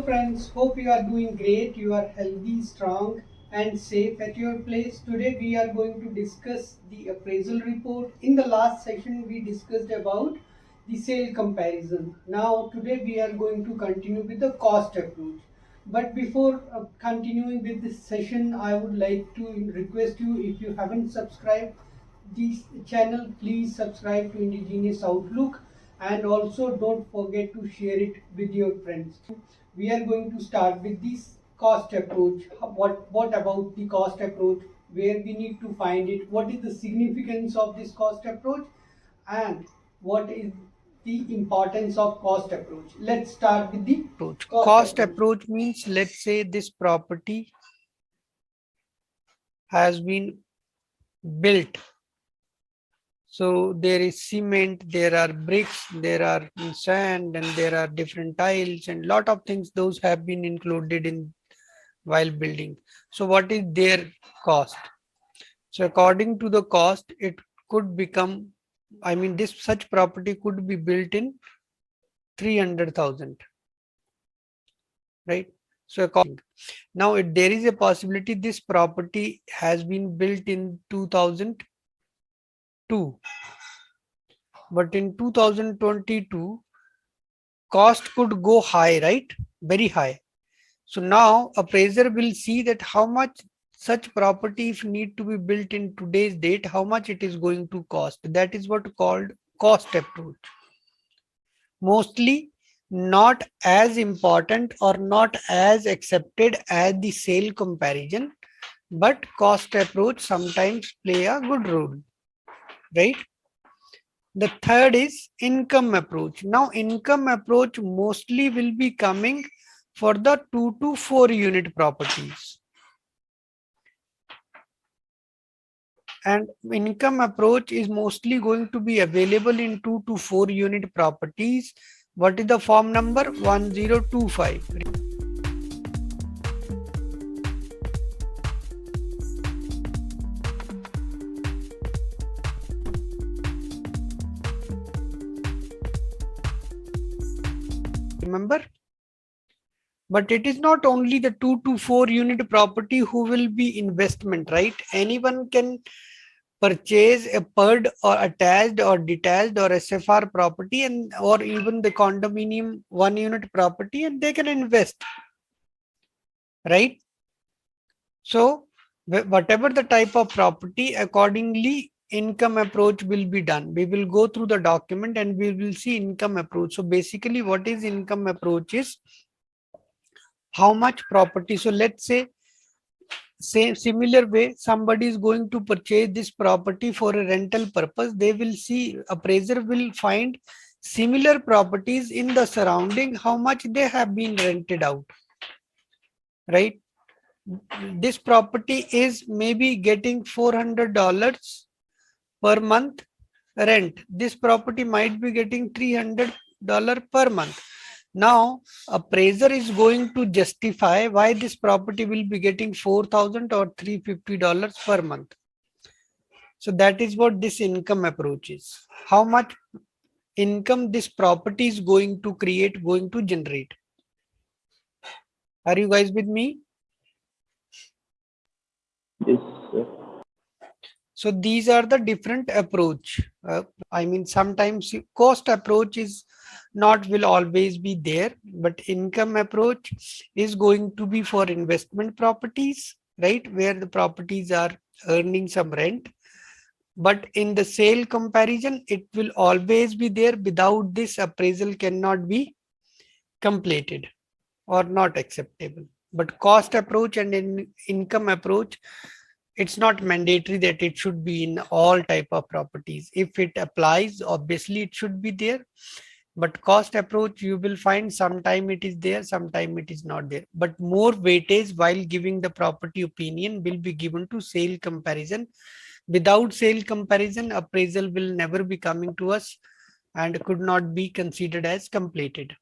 friends, hope you are doing great. You are healthy, strong, and safe at your place. Today we are going to discuss the appraisal report. In the last session, we discussed about the sale comparison. Now, today we are going to continue with the cost approach. But before continuing with this session, I would like to request you, if you haven't subscribed this channel, please subscribe to Indigenous Outlook, and also don't forget to share it with your friends. We are going to start with this cost approach. What about the cost approach? Where we need to find it? What is the significance of this cost approach? And what is the importance of cost approach? Let's start with the approach. cost Cost approach. approach means, let's say this property has been built. So there is cement, there are bricks, there are sand, and there are different tiles and lot of things. Those have been included in while building. So what is their cost? So according to the cost, it could become, this such property could be built in 300,000, right? So according, now there is a possibility this property has been built in 2002, but in 2022 cost could go high, right? Very high. So now appraiser will see that how much such property, if need to be built in today's date, how much it is going to cost. That is what called cost approach. Mostly not as important or not as accepted as the sale comparison, but cost approach sometimes play a good role, right? The third is income approach. Now income approach mostly will be coming for the 2 to 4 unit properties, and income approach is mostly going to be available in 2 to 4 unit properties. What is the form number? 1025. Remember? But it is not only the 2 to 4 unit property who will be investment, right? Anyone can purchase a PERD or attached or detached or SFR property, and or even the condominium 1 unit property, and they can invest, right? So whatever the type of property, accordingly income approach will be done. We will go through the document and we will see income approach. So basically what is income approach is how much property. So let's say same similar way, somebody is going to purchase this property for a rental purpose. They will see, appraiser will find similar properties in the surrounding, how much they have been rented out, right? This property is maybe getting $400 per month rent. This property might be getting $300 per month. Now, appraiser is going to justify why this property will be getting $4,000 or $350 per month. So that is what this income approach is. How much income this property is going to create, going to generate. Are you guys with me? Yes, sir. So these are the different approach. Sometimes cost approach is not will always be there, but income approach is going to be for investment properties, right? Where the properties are earning some rent. But in the sale comparison, it will always be there. Without this, appraisal cannot be completed or not acceptable. But cost approach and income approach, it's not mandatory that it should be in all type of properties. If it applies, obviously it should be there. But cost approach, you will find sometime it is there, sometime it is not there. But more weightage while giving the property opinion will be given to sale comparison. Without sale comparison, appraisal will never be coming to us and could not be considered as completed.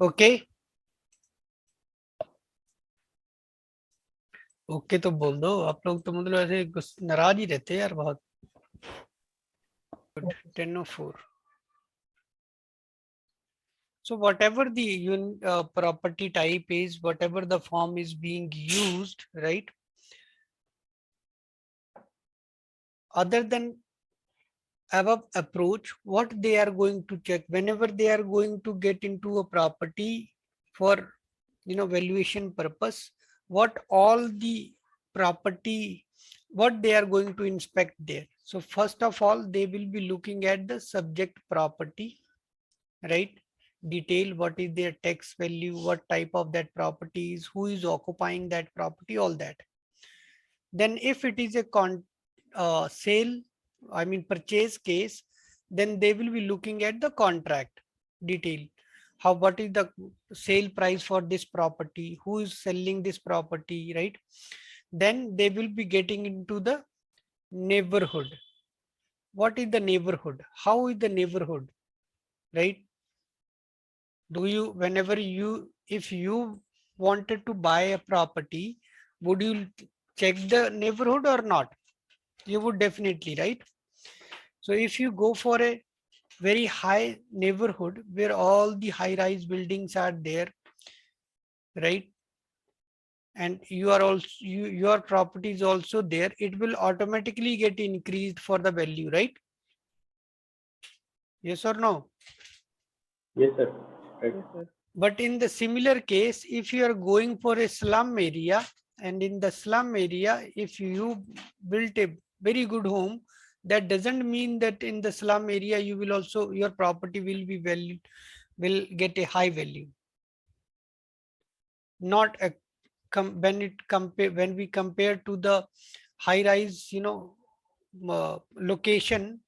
Okay. Okay तो बोल दो आप लोग, तो मतलब ऐसे नाराज ही रहते हैं यार बहुत. 10:04. So whatever the property type is, whatever the form is being used, right? Other than above approach, what they are going to check whenever they are going to get into a property for valuation purpose, what all the property, what they are going to inspect there. So first of all, they will be looking at the subject property, right? Detail, what is their tax value, what type of that property is, who is occupying that property, all that. Then if it is a sale, I mean purchase case, then they will be looking at the contract detail. How, what is the sale price for this property, who is selling this property, right? Then they will be getting into the neighborhood. What is the neighborhood? How is the neighborhood, right? Do you, whenever you, if you wanted to buy a property, would you check the neighborhood or not? You would definitely, right? So if you go for a very high neighborhood where all the high rise buildings are there, right? And you are also, your property is also there, it will automatically get increased for the value, right? Yes or no? Yes, sir. Right. Yes, sir. But in the similar case, if you are going for a slum area, and in the slum area, if you built a very good home, that doesn't mean that in the slum area you will also, your property will be valued, will get a high value. Not a when we compare to the high rise, location,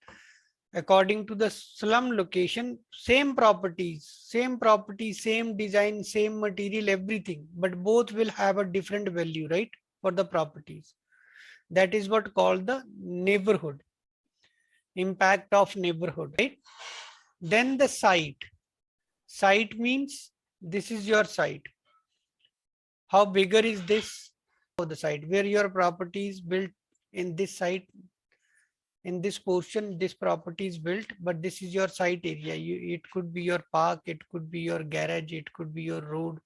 according to the slum location, same properties, same design, same material, everything, but both will have a different value, right? For the properties. That is what called the neighborhood, impact of neighborhood, right? Then the site. Site means this is your site. How bigger is this? The site where your property is built, in this site, in this portion, this property is built, but this is your site area. It could be your park, it could be your garage, it could be your road,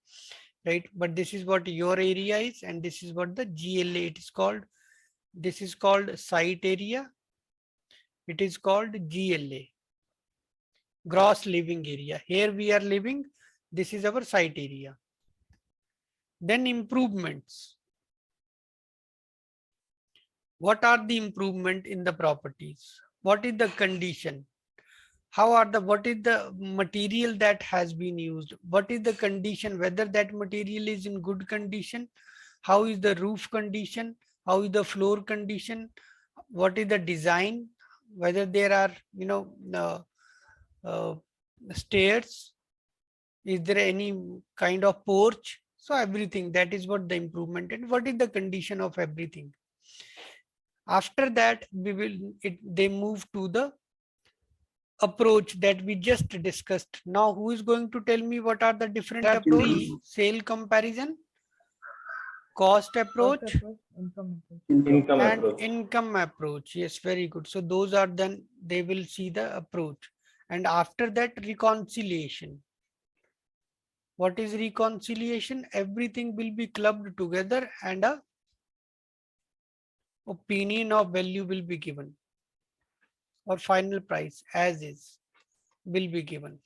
right? But this is what your area is, and this is what the GLA it is called. This is called site area. It is called GLA, gross living area. Here we are living. This is our site area. Then improvements. What are the improvement in the properties? What is the condition? How are the, what is the material that has been used? What is the condition, whether that material is in good condition? How is the roof condition? How is the floor condition? What is the design? Whether there are, uh, stairs? Is there any kind of porch? So everything, that is what the improvement, and what is the condition of everything. After that, they move to the approach that we just discussed. Now, who is going to tell me what are the different approach? Sale comparison, cost approach, Cost approach, income approach. Income and approach. income approach. Yes, very good. So those are, then they will see the approach. And after that, reconciliation. What is reconciliation? Everything will be clubbed together and a opinion of value will be given, or final price as is will be given.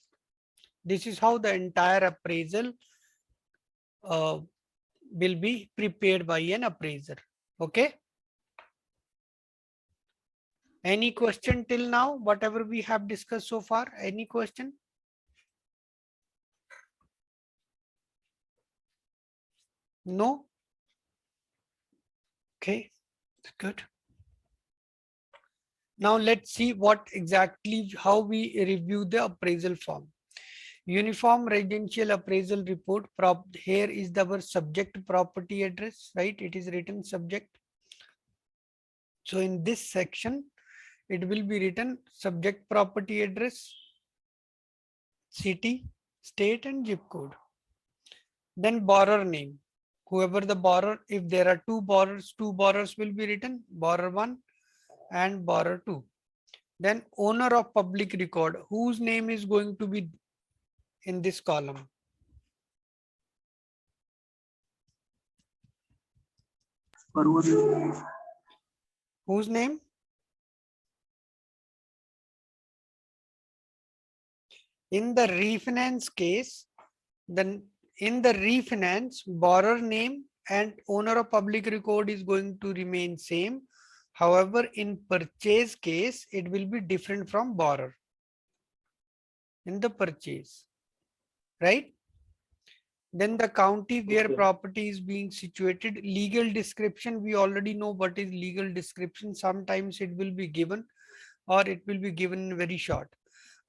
This is how the entire appraisal will be prepared by an appraiser. Okay. Any question till now? Whatever we have discussed so far, any question? No? Okay, good. Now let's see what exactly, how we review the appraisal form. Uniform residential appraisal report. Here is our subject property address, right? It is written subject. So in this section, it will be written subject property address, city, state, and zip code. Then borrower name. Whoever the borrower, if there are two borrowers will be written, borrower 1 and borrower 2. Then owner of public record, whose name is going to be in this column? Whose name? In the refinance case, then in the refinance, borrower name and owner of public record is going to remain same. However, in purchase case, it will be different from borrower in the purchase, right? Then the county where Okay. property is being situated, legal description, we already know what is legal description. Sometimes it will be given or it will be given very short.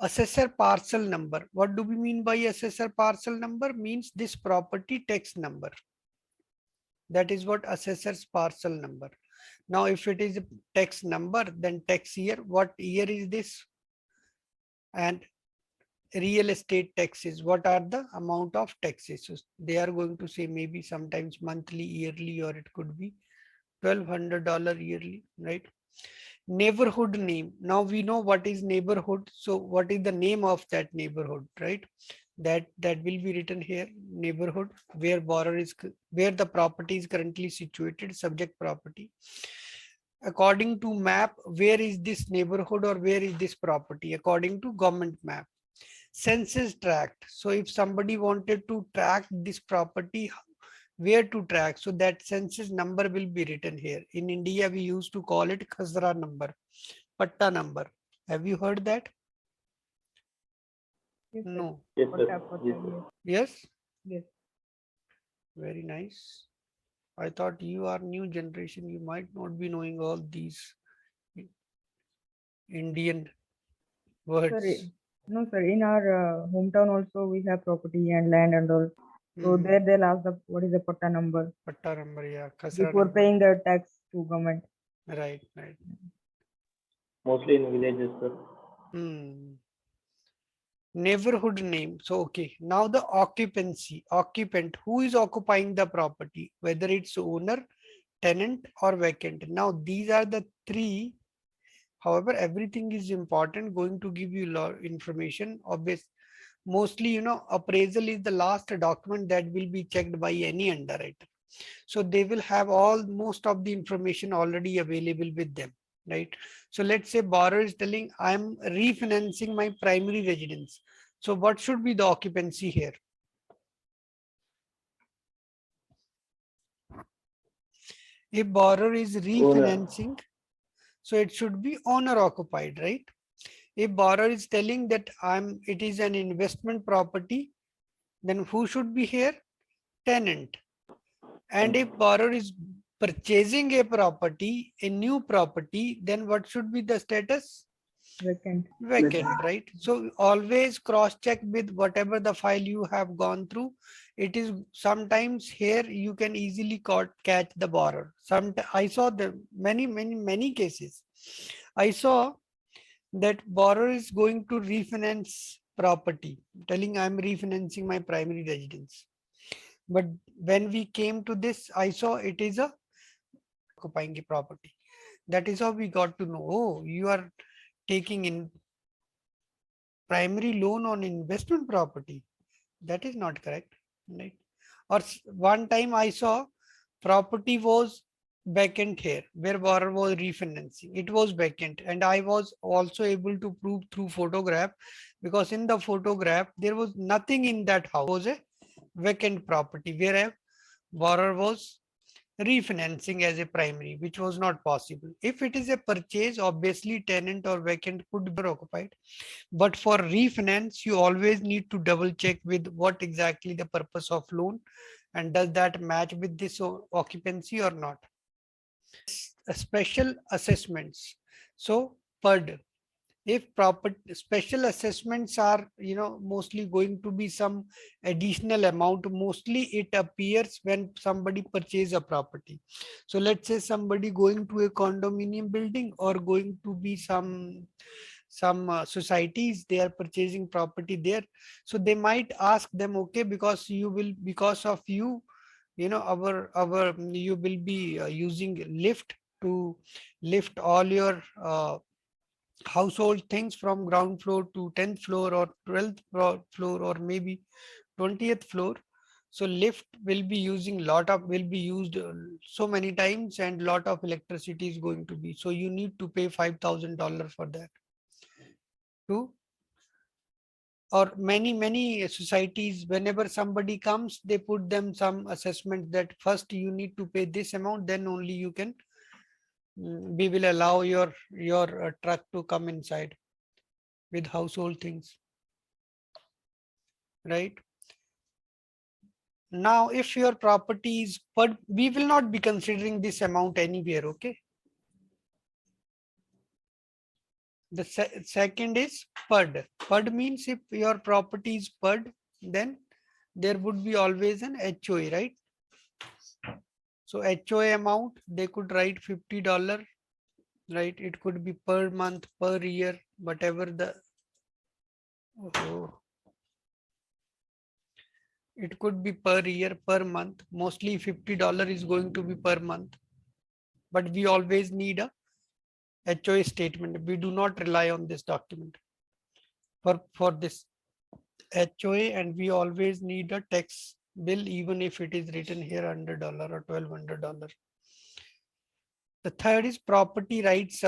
Assessor parcel number. What do we mean by assessor parcel number? Means this property tax number. That is what assessor's parcel number. Now, if it is a tax number, then tax year. What year is this? And real estate taxes. What are the amount of taxes? So they are going to say maybe sometimes monthly, yearly, or it could be $1,200 yearly, right? Neighborhood name. Now we know what is neighborhood. So what is the name of that neighborhood, right? That will be written here. Neighborhood where borrower is, where the property is currently situated, subject property. According to map, where is this neighborhood or where is this property? According to government map. Census tract. So if somebody wanted to track this property, where to track? So that census number will be written here. In India, we used to call it khazra number, patta number. Have you heard that? Yes, sir. No. Yes, sir. Potta, Yes, sir. Yes. yes. Very nice. I thought you are new generation. You might not be knowing all these Indian Sir, words. no, sir. In our hometown also we have property and land and all. So Hmm. there they'll ask the what is the potta number Patta number, yeah, khasra before number. paying the tax to government. Right, right. Mostly in villages, sir. Hmm. Neighborhood name. So, okay. Now the occupancy, occupant, who is occupying the property, whether it's owner, tenant or vacant. Now these are the three. However, everything is important, going to give you lot information. Obvious, mostly, appraisal is the last document that will be checked by any underwriter. So they will have all most of the information already available with them, right? So let's say borrower is telling I'm refinancing my primary residence. So what should be the occupancy here? If borrower is refinancing, so it should be owner occupied, right? If borrower is telling that it is an investment property, then who should be here? Tenant. And if borrower is purchasing a property, a new property, then what should be the status? Vacant. Vacant, right? So always cross check with whatever the file you have gone through. It is sometimes here you can easily catch the borrower. I saw the many cases. I saw that borrower is going to refinance property, telling I'm refinancing my primary residence. But when we came to this, I saw it is a occupying a property. That is how we got to know, oh, you are taking in primary loan on investment property. That is not correct, right? Or one time I saw property was vacant here where borrower was refinancing. It was vacant and I was also able to prove through photograph, because in the photograph there was nothing in that house. It was a vacant property where a borrower was refinancing as a primary, which was not possible. If it is a purchase, obviously tenant or vacant could be occupied. But for refinance, you always need to double check with what exactly the purpose of loan and does that match with this occupancy or not. Special assessments. So PUD, if proper special assessments are mostly going to be some additional amount, mostly it appears when somebody purchase a property. So let's say somebody going to a condominium building or going to be some societies, they are purchasing property there, so they might ask them, okay, because of you, our you will be using lift to lift all your household things from ground floor to 10th floor or 12th floor or maybe 20th floor. So lift will be used so many times, and lot of electricity is going to be. So you need to pay $5,000 for that. Two, or many societies, whenever somebody comes, they put them some assessment that first you need to pay this amount, then only you can, we will allow your truck to come inside with household things, right? Now, if your property is PUD, we will not be considering this amount anywhere, okay? The second is PUD. PUD means if your property is PUD, then there would be always an HOA, right? So HOA amount, they could write $50, right? It could be per month, per year, whatever the, oh, it could be per year, per month. Mostly $50 is going to be per month. But we always need a HOA statement. We do not rely on this document for this HOA, and we always need a tax bill, even if it is written here $100 or $1,200. The third is property rights.